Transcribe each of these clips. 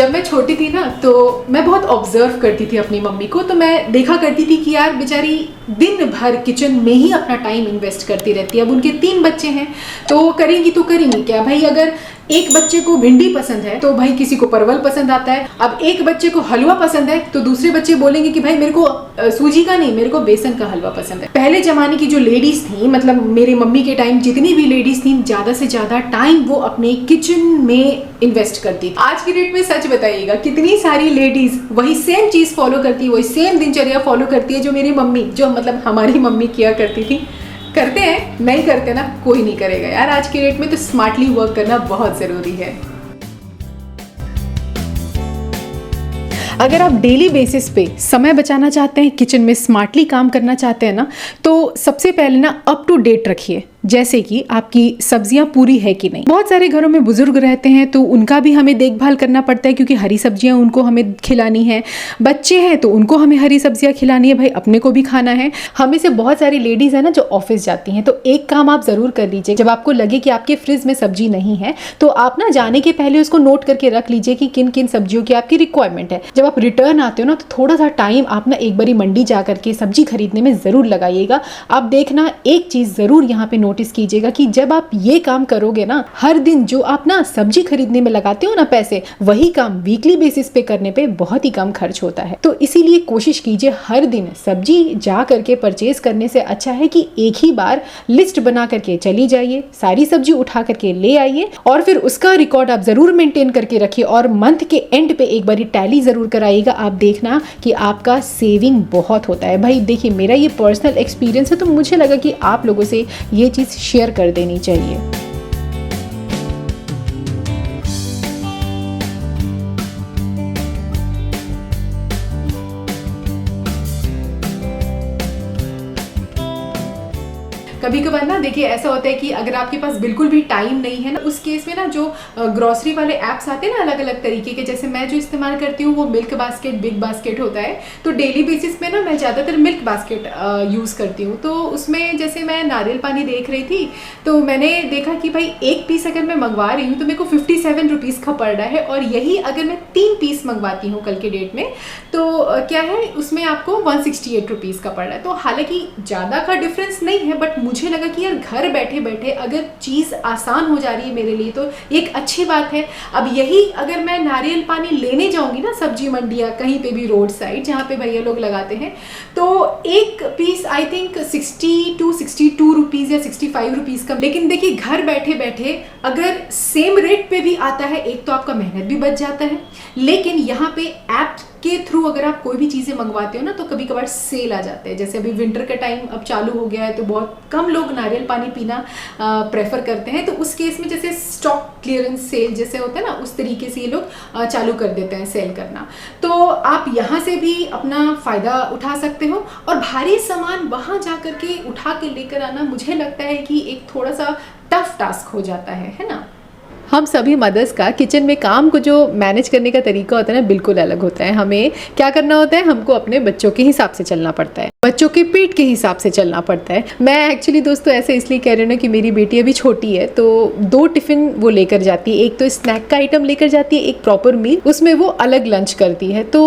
जब मैं छोटी थी ना तो मैं बहुत ऑब्जर्व करती थी अपनी मम्मी को। तो मैं देखा करती थी कि यार बेचारी दिन भर किचन में ही अपना टाइम इन्वेस्ट करती रहती है। अब उनके 3 बच्चे हैं तो करेंगी क्या भाई। अगर एक बच्चे को भिंडी पसंद है तो भाई किसी को परवल पसंद आता है। अब एक बच्चे को हलवा पसंद है तो दूसरे बच्चे बोलेंगे कि भाई मेरे को सूजी का नहीं, मेरे को बेसन का हलवा पसंद है। पहले जमाने की जो लेडीज थी, मतलब मेरी मम्मी के टाइम जितनी भी लेडीज थी, ज्यादा से ज्यादा टाइम वो अपने किचन में इन्वेस्ट करती थी। आज की डेट में सच बताइएगा कितनी सारी लेडीज वही सेम चीज फॉलो करती है, वही सेम दिनचर्या फॉलो करती है जो मेरी मम्मी, जो मतलब हमारी मम्मी किया करती थी। करते हैं, नहीं करते ना कोई नहीं करेगा यार। आज की डेट में तो स्मार्टली वर्क करना बहुत जरूरी है। अगर आप डेली बेसिस पे समय बचाना चाहते हैं, किचन में स्मार्टली काम करना चाहते हैं ना, तो सबसे पहले ना अप टू डेट रखिए, जैसे कि आपकी सब्जियां पूरी है कि नहीं। बहुत सारे घरों में बुजुर्ग रहते हैं तो उनका भी हमें देखभाल करना पड़ता है, क्योंकि हरी सब्जियां उनको हमें खिलानी है। बच्चे हैं तो उनको हमें हरी सब्जियां खिलानी है, भाई अपने को भी खाना है। हमें से बहुत सारी लेडीज है ना जो ऑफिस जाती हैं, तो एक काम आप जरूर कर लीजिए, जब आपको लगे कि आपके फ्रिज में सब्जी नहीं है तो आप ना जाने के पहले उसको नोट करके रख लीजिए कि किन किन सब्जियों की आपकी रिक्वायरमेंट है। जब आप रिटर्न आते हो ना तो थोड़ा सा टाइम आप ना एक बारी मंडी जा करके सब्जी खरीदने में जरूर लगाइएगा। आप देखना एक चीज जरूर यहाँ पे नोटिस कीजिएगा कि जब आप ये काम करोगे ना, हर दिन जो आप ना सब्जी खरीदने में लगाते हो ना पैसे, वही काम वीकली बेसिस पे करने पे बहुत ही कम खर्च होता है। तो इसीलिए कोशिश कीजिए हर दिन सब्जी जा करके परचेज करने से अच्छा है कि एक ही बार लिस्ट बना करके चली जाइए, सारी सब्जी उठा करके ले आइए और फिर उसका रिकॉर्ड आप जरूर मेंटेन करके रखिए और मंथ के एंड पे एक बारी टैली जरूर कराइएगा। आप देखना कि आपका सेविंग बहुत होता है। भाई देखिए, मेरा ये पर्सनल एक्सपीरियंस है तो मुझे लगा कि आप लोगों से ये चीज शेयर कर देनी चाहिए। कभी कभार ना देखिए ऐसा होता है कि अगर आपके पास बिल्कुल भी टाइम नहीं है ना, उस केस में ना जो ग्रोसरी वाले ऐप्स आते हैं ना अलग अलग तरीके के, जैसे मैं जो इस्तेमाल करती हूँ वो मिल्क बास्केट, बिग बास्केट होता है। तो डेली बेसिस पे ना मैं ज़्यादातर मिल्क बास्केट यूज़ करती हूँ। तो उसमें जैसे मैं नारियल पानी देख रही थी तो मैंने देखा कि भाई एक पीस अगर मैं मंगवा रही हूँ तो मेरे को 57 रुपीज़ का पड़ रहा है, और यही अगर मैं 3 पीस मंगवाती हूँ कल के डेट में तो क्या है उसमें आपको 168 रुपीज़ का पड़ रहा है। तो हालांकि ज़्यादा का डिफरेंस नहीं है, बट मुझे लगा कि यार घर बैठे बैठे अगर चीज़ आसान हो जा रही है मेरे लिए तो एक अच्छी बात है। अब यही अगर मैं नारियल पानी लेने जाऊंगी ना सब्जी मंडी या कहीं पे भी रोड साइड जहाँ पे भैया लोग लगाते हैं, तो एक पीस आई थिंक 62 रुपीज़ या 65 रुपीज़ का। लेकिन देखिए घर बैठे बैठे अगर सेम रेट पे भी आता है, एक तो आपका मेहनत भी बच जाता है, लेकिन यहाँ पे ऐप के थ्रू अगर आप कोई भी चीज़ें मंगवाते हो ना तो कभी कभार सेल आ जाते हैं। जैसे अभी विंटर का टाइम अब चालू हो गया है तो बहुत कम लोग नारियल पानी पीना प्रेफर करते हैं, तो उस केस में जैसे स्टॉक क्लियरेंस सेल जैसे होता है ना, उस तरीके से ये लोग चालू कर देते हैं सेल करना। तो आप यहाँ से भी अपना फ़ायदा उठा सकते हो। और भारी सामान वहाँ जा कर के उठा के लेकर आना मुझे लगता है कि एक थोड़ा सा टफ टास्क हो जाता है ना। हम सभी मदर्स का किचन में काम को जो मैनेज करने का तरीका होता है ना बिल्कुल अलग होता है। हमें क्या करना होता है, हमको अपने बच्चों के हिसाब से चलना पड़ता है, बच्चों के पेट के हिसाब से चलना पड़ता है। मैं एक्चुअली दोस्तों ऐसे इसलिए कह रही हूँ ना कि मेरी बेटी अभी छोटी है तो 2 टिफ़िन वो लेकर जाती है, एक तो स्नैक का आइटम लेकर जाती है, एक प्रॉपर मील, उसमें वो अलग लंच करती है। तो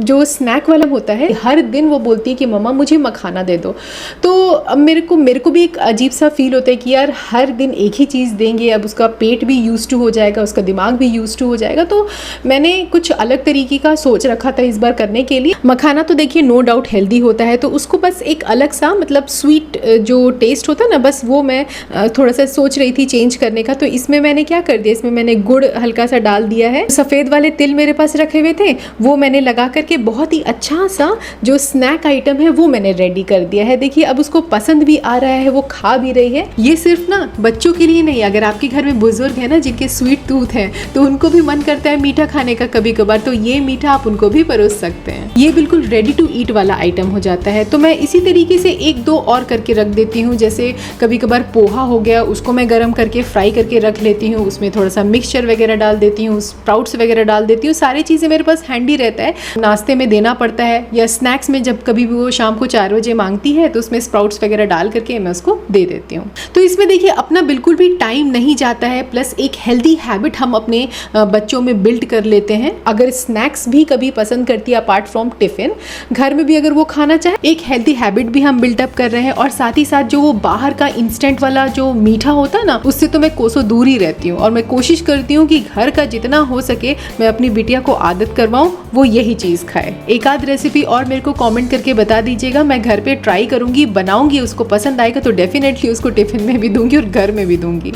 जो स्नैक वाला होता है हर दिन वो बोलती है कि मम्मा मुझे मखाना दे दो। तो अब मेरे को भी एक अजीब सा फील होता है कि यार हर दिन एक ही चीज़ देंगे, अब उसका पेट भी यूज टू हो जाएगा, उसका दिमाग भी यूज टू हो जाएगा। तो मैंने कुछ अलग तरीके का सोच रखा था इस बार करने के लिए। मखाना तो देखिए नो डाउट हेल्दी होता है, तो उसको बस एक अलग सा मतलब स्वीट जो टेस्ट होता है ना, बस वो मैं थोड़ा सा सोच रही थी चेंज करने का। तो इसमें मैंने क्या कर दिया, इसमें मैंने गुड़ हल्का सा डाल दिया है, सफ़ेद वाले तिल मेरे पास रखे हुए थे वो मैंने लगा करके बहुत ही अच्छा सा जो स्नैक आइटम है वो मैंने रेडी कर दिया है। देखिए अब उसको पसंद भी आ रहा है, वो खा भी रही है। ये सिर्फ ना बच्चों के लिए नहीं, अगर आपके घर में बुजुर्ग है ना जिनके स्वीट टूथ है तो उनको भी मन करता है मीठा खाने का कभी कभार, तो ये मीठा आप उनको भी परोस सकते हैं। ये बिल्कुल रेडी टू ईट वाला आइटम हो जाता है। तो मैं इसी तरीके से एक दो और करके रख देती हूँ। जैसे कभी कभार पोहा हो गया, उसको मैं गर्म करके फ्राई करके रख लेती हूँ, उसमें थोड़ा सा मिक्सचर वगैरह डाल देती हूँ, स्प्राउट्स वगैरह डाल देती हूँ। सारी चीज़ें मेरे पास हैंडी रहता है, नाश्ते में देना पड़ता है या स्नैक्स में जब कभी भी वो शाम को 4 बजे मांगती है तो उसमें स्प्राउट्स वगैरह डाल करके मैं उसको दे देती हूँ। तो इसमें देखिए अपना बिल्कुल भी टाइम नहीं जाता है, प्लस एक हेल्दी हैबिट हम अपने बच्चों में बिल्ड कर लेते हैं। अगर स्नैक्स भी कभी पसंद करती है अपार्ट फ्रॉम टिफिन, घर में भी अगर वो खाना चाहे, एक हेल्दी हैबिट भी हम बिल्डअप कर रहे हैं। और साथ ही साथ जो वो बाहर का इंस्टेंट वाला जो मीठा होता है ना, उससे तो मैं कोसों दूर ही रहती हूँ। और मैं कोशिश करती हूँ कि घर का जितना हो सके मैं अपनी बिटिया को आदत करवाऊँ वो यही चीज़ खाए। एक आध रेसिपी और मेरे को कमेंट करके बता दीजिएगा, मैं घर पे ट्राई करूँगी, बनाऊँगी, उसको पसंद आएगा तो डेफिनेटली उसको टिफिन में भी दूंगी और घर में भी दूंगी।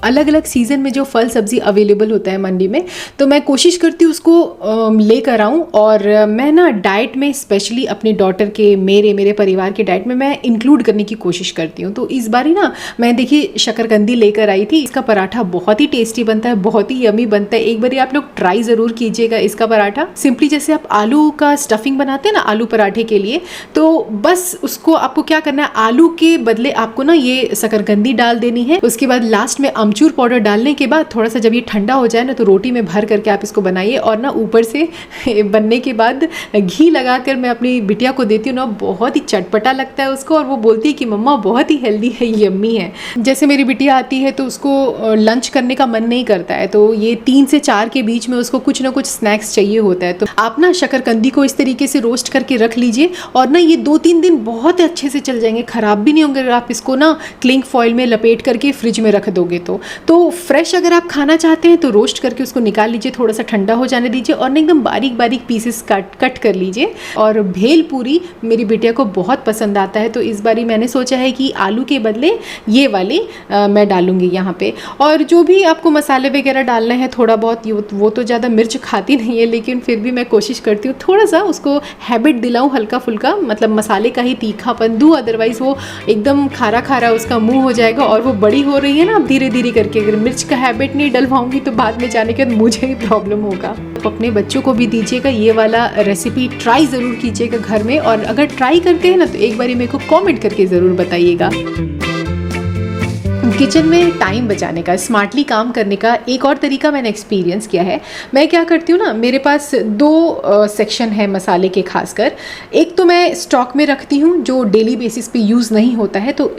अलग अलग सीज़न में जो फल सब्ज़ी अवेलेबल होता है मंडी में, तो मैं कोशिश करती हूँ उसको लेकर आऊँ। और मैं ना डाइट में स्पेशली अपने डॉटर के, मेरे परिवार के डाइट में मैं इंक्लूड करने की कोशिश करती हूँ। तो इस बारी ना मैं देखिए शकरकंदी लेकर आई थी। इसका पराठा बहुत ही टेस्टी बनता है, बहुत ही यमी बनता है। एक बारी आप लोग ट्राई ज़रूर कीजिएगा इसका पराठा। सिंपली जैसे आप आलू का स्टफिंग बनाते हैं ना आलू पराठे के लिए, तो बस उसको आपको क्या करना है, आलू के बदले आपको ना ये शकरकंदी डाल देनी है। उसके बाद लास्ट में अमचूर पाउडर डालने के बाद थोड़ा सा जब ये ठंडा हो जाए ना, तो रोटी में भर करके आप इसको बनाइए। और ना ऊपर से बनने के बाद घी लगाकर मैं अपनी बिटिया को देती हूँ ना, बहुत ही चटपटा लगता है उसको। और वो बोलती है कि मम्मा बहुत ही हेल्दी है, यम्मी है। जैसे मेरी बिटिया आती है तो उसको लंच करने का मन नहीं करता है, तो ये 3 से 4 के बीच में उसको कुछ ना कुछ स्नैक्स चाहिए होता है। तो आप ना शकरकंदी को इस तरीके से रोस्ट करके रख लीजिए, और ना ये 2-3 दिन बहुत अच्छे से चल जाएंगे, ख़राब भी नहीं होंगे अगर आप इसको ना क्लिंग फॉइल में लपेट करके फ्रिज में रख दोगे तो फ्रेश अगर आप खाना चाहते हैं तो रोस्ट करके उसको निकाल लीजिए, थोड़ा सा ठंडा हो जाने दीजिए, और ना एकदम बारीक बारीक पीसेस कट कर लीजिए। और भेल पूरी मेरी बिटिया को बहुत पसंद आता है, तो इस बारी मैंने सोचा है कि आलू के बदले ये वाली मैं डालूंगी यहाँ पे। और जो भी आपको मसाले वगैरह डालना है थोड़ा बहुत, वो तो ज़्यादा मिर्च खाती नहीं है, लेकिन फिर भी मैं कोशिश करती हूँ थोड़ा सा उसको हैबिट दिलाऊँ, हल्का फुल्का, मतलब मसाले का ही तीखापन दूँ, अदरवाइज़ वो एकदम खारा खारा उसका मुँह हो जाएगा। और वो बड़ी हो रही है ना, धीरे धीरे करके अगर मिर्च का हैबिट नहीं डलवाऊंगी तो बाद में जाने के बाद मुझे ही प्रॉब्लम होगा। तो अपने बच्चों को भी दीजिएगा ये वाला रेसिपी, ट्राई ज़रूर कीजिएगा घर में। और अगर ट्राई करते हैं ना तो एक बारी मेरे को कमेंट करके ज़रूर बताइएगा। किचन में टाइम बचाने का, स्मार्टली काम करने का एक और तरीका मैंने एक्सपीरियंस किया है। मैं क्या करती हूँ ना, मेरे पास 2 सेक्शन है मसाले के खासकर। एक तो मैं स्टॉक में रखती हूँ जो डेली बेसिस पे यूज़ नहीं होता है, तो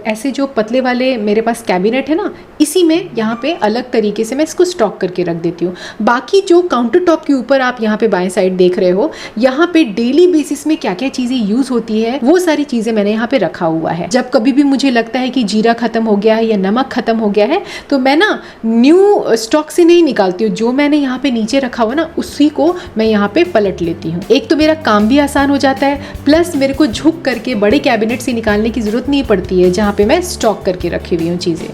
ऐसे जो पतले वाले मेरे पास कैबिनेट है ना, इसी में यहाँ पे अलग तरीके से मैं इसको स्टॉक करके रख देती हूँ। बाकी जो काउंटर टॉप के ऊपर आप यहाँ पे बाएं साइड देख रहे हो, यहाँ पे डेली बेसिस में क्या क्या चीज़ें यूज़ होती है वो सारी चीज़ें मैंने यहाँ पे रखा हुआ है। जब कभी भी मुझे लगता है कि जीरा खत्म हो गया है या नमक खत्म हो गया है, तो मैं ना न्यू स्टॉक से नहीं निकालती हूँ, जो मैंने यहाँ पे नीचे रखा हुआ ना उसी को मैं यहाँ पे पलट लेती हूँ। एक तो मेरा काम भी आसान हो जाता है, प्लस मेरे को झुक करके बड़े कैबिनेट से निकालने की जरूरत नहीं पड़ती है जहाँ पे मैं स्टॉक करके रखी हुई हूँ चीज़ें।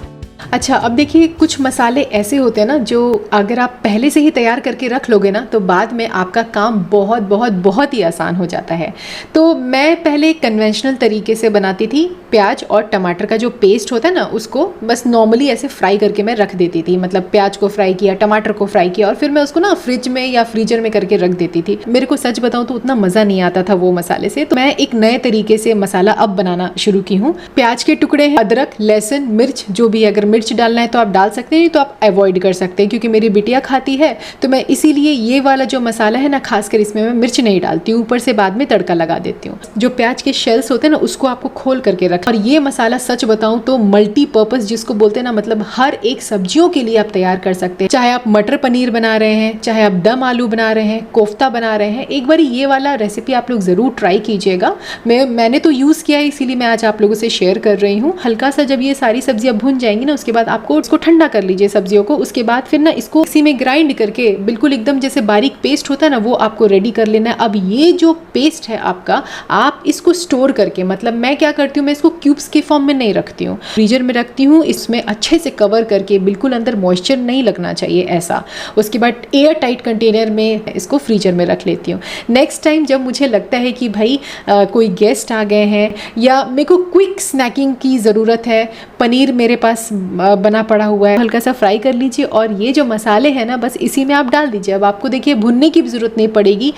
अच्छा, अब देखिए कुछ मसाले ऐसे होते हैं ना जो अगर आप पहले से ही तैयार करके रख लोगे ना, तो बाद में आपका काम बहुत बहुत बहुत ही आसान हो जाता है। तो मैं पहले कन्वेंशनल तरीके से बनाती थी। प्याज और टमाटर का जो पेस्ट होता है ना, उसको बस नॉर्मली ऐसे फ्राई करके मैं रख देती थी। मतलब प्याज को फ्राई किया, टमाटर को फ्राई किया, और फिर मैं उसको ना फ्रिज में या फ्रीजर में करके रख देती थी। मेरे को सच बताऊँ तो उतना मज़ा नहीं आता था वो मसाले से, तो मैं एक नए तरीके से मसाला अब बनाना शुरू की हूँ। प्याज के टुकड़े, अदरक, लहसुन, मिर्च, जो भी अगर मिर्च डालना है तो आप डाल सकते हैं, नहीं तो आप अवॉइड कर सकते हैं, क्योंकि मेरी बिटिया खाती है। तो मैं इसीलिए ये वाला जो मसाला है ना, खासकर इसमें मैं मिर्च नहीं डालती हूँ, ऊपर से बाद में तड़का लगा देती हूँ। जो प्याज के शेल्स होते हैं ना, उसको आपको खोल करके रख। और ये मसाला सच बताऊँ तो मल्टीपर्पज जिसको बोलते हैं ना, मतलब हर एक सब्जियों के लिए आप तैयार कर सकते हैं। चाहे आप मटर पनीर बना रहे हैं, चाहे आप दम आलू बना रहे हैं, कोफ्ता बना रहे हैं, एक बार ये वाला रेसिपी आप लोग ज़रूर ट्राई कीजिएगा। मैंने तो यूज़ किया है, इसीलिए मैं आज आप लोगों से शेयर कर रही हूँ। हल्का सा जब ये सारी सब्जियाँ भुन जाएंगी ना, उसके बाद आपको इसको ठंडा कर लीजिए सब्जियों को। उसके बाद फिर ना इसको इसी में ग्राइंड करके बिल्कुल एकदम जैसे बारीक पेस्ट होता है ना, वो आपको रेडी कर लेना है। अब ये जो पेस्ट है आपका, आप इसको स्टोर करके, मतलब मैं क्या करती हूँ, मैं इसको क्यूब्स के फॉर्म में नहीं रखती हूँ, फ्रीजर में रखती हूँ। इसमें अच्छे से कवर करके, बिल्कुल अंदर मॉइस्चर नहीं लगना चाहिए ऐसा। उसके बाद एयर टाइट कंटेनर में इसको फ्रीजर में रख लेती हूँ। नेक्स्ट टाइम जब मुझे लगता है कि भाई कोई गेस्ट आ गए हैं या मेरे को क्विक स्नैकिंग की ज़रूरत है, पनीर मेरे पास बना पड़ा हुआ है, हल्का सा फ्राई कर लीजिए और ये जो मसाले हैं ना बस इसी में आप डाल दीजिए। अब आपको देखिए भुनने की भी ज़रूरत नहीं पड़ेगी,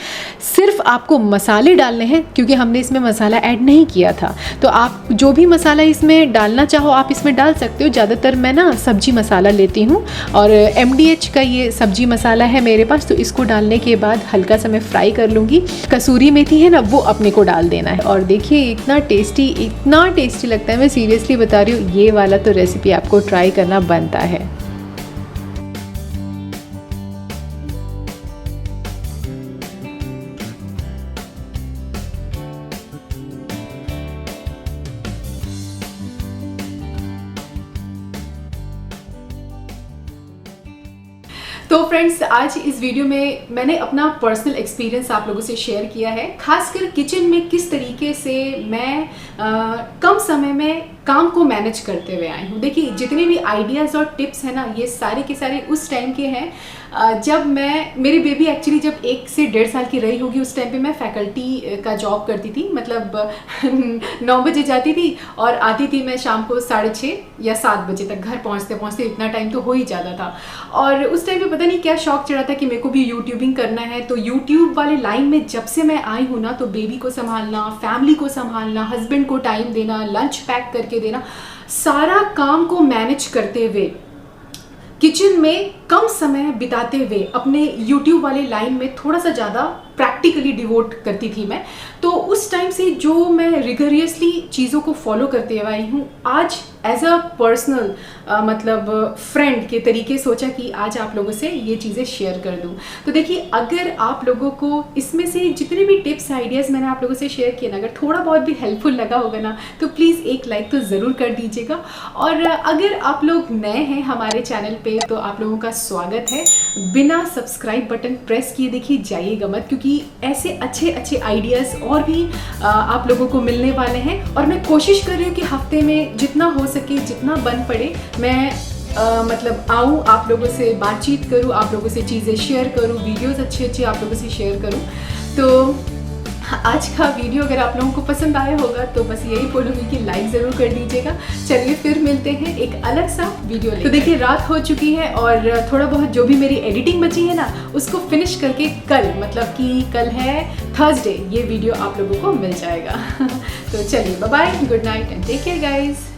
सिर्फ आपको मसाले डालने हैं क्योंकि हमने इसमें मसाला ऐड नहीं किया था। तो आप जो भी मसाला इसमें डालना चाहो आप इसमें डाल सकते हो। ज़्यादातर मैं ना सब्जी मसाला लेती हूँ और MDH का ये सब्जी मसाला है मेरे पास, तो इसको डालने के बाद हल्का सा मैं फ्राई कर लूँगी। कसूरी मेथी है ना वो अपने को डाल देना है। और देखिए इतना टेस्टी लगता है, मैं सीरियसली बता रही हूँ, ये वाला तो रेसिपी आपको ट्राई करना बनता है। तो फ्रेंड्स आज इस वीडियो में मैंने अपना पर्सनल एक्सपीरियंस आप लोगों से शेयर किया है, खासकर किचन में किस तरीके से मैं कम समय में काम को मैनेज करते हुए आई हूँ। देखिए जितने भी आइडियाज़ और टिप्स हैं ना ये सारे के सारे उस टाइम के हैं जब मेरी बेबी एक्चुअली जब 1 से 1.5 साल की रही होगी, उस टाइम पे मैं फैकल्टी का जॉब करती थी। मतलब 9 बजे जाती थी और आती थी मैं शाम को 6:30 या 7 बजे तक। घर पहुँचते पहुँचते इतना टाइम तो हो ही जाता था। और उस टाइम पे पता नहीं क्या शौक चढ़ा था कि मेरे को भी यूट्यूबिंग करना है। तो यूट्यूब वाले लाइन में जब से मैं आई हूँ ना, तो बेबी को संभालना, फैमिली को संभालना, हस्बैंड को टाइम देना, लंच पैक करके देना, सारा काम को मैनेज करते हुए, किचन में कम समय बिताते हुए, अपने YouTube वाले लाइन में थोड़ा सा ज़्यादा प्रैक्टिकली डिवोट करती थी मैं। तो उस टाइम से जो मैं रिगरियसली चीज़ों को फॉलो करते हुए आई हूँ, आज एज अ पर्सनल मतलब फ्रेंड के तरीके सोचा कि आज आप लोगों से ये चीज़ें शेयर कर दूँ। तो देखिए अगर आप लोगों को इसमें से जितने भी टिप्स आइडियाज़ मैंने आप लोगों से शेयर किए ना, अगर थोड़ा बहुत भी हेल्पफुल लगा होगा ना, तो प्लीज़ एक लाइक तो ज़रूर कर दीजिएगा। और अगर आप लोग नए हैं हमारे चैनल पे तो आप लोगों का स्वागत है। बिना सब्सक्राइब बटन प्रेस किए देखिए जाइएगा मत, क्योंकि ऐसे अच्छे आइडियाज़ और भी आप लोगों को मिलने वाले हैं। और मैं कोशिश कर रही हूँ कि हफ्ते में जितना हो सके, जितना बन पड़े, मैं मतलब आऊँ, आप लोगों से बातचीत करूँ, आप लोगों से चीज़ें शेयर करूँ, वीडियोज़ अच्छे आप लोगों से शेयर करूँ। तो आज का वीडियो अगर आप लोगों को पसंद आया होगा तो बस यही बोलूँगी कि लाइक ज़रूर कर दीजिएगा। चलिए फिर मिलते हैं एक अलग सा वीडियो लेकर। तो देखिए रात हो चुकी है और थोड़ा बहुत जो भी मेरी एडिटिंग बची है ना उसको फिनिश करके कल, मतलब कि कल है थर्सडे, ये वीडियो आप लोगों को मिल जाएगा। तो चलिए bye bye, good night and take care guys.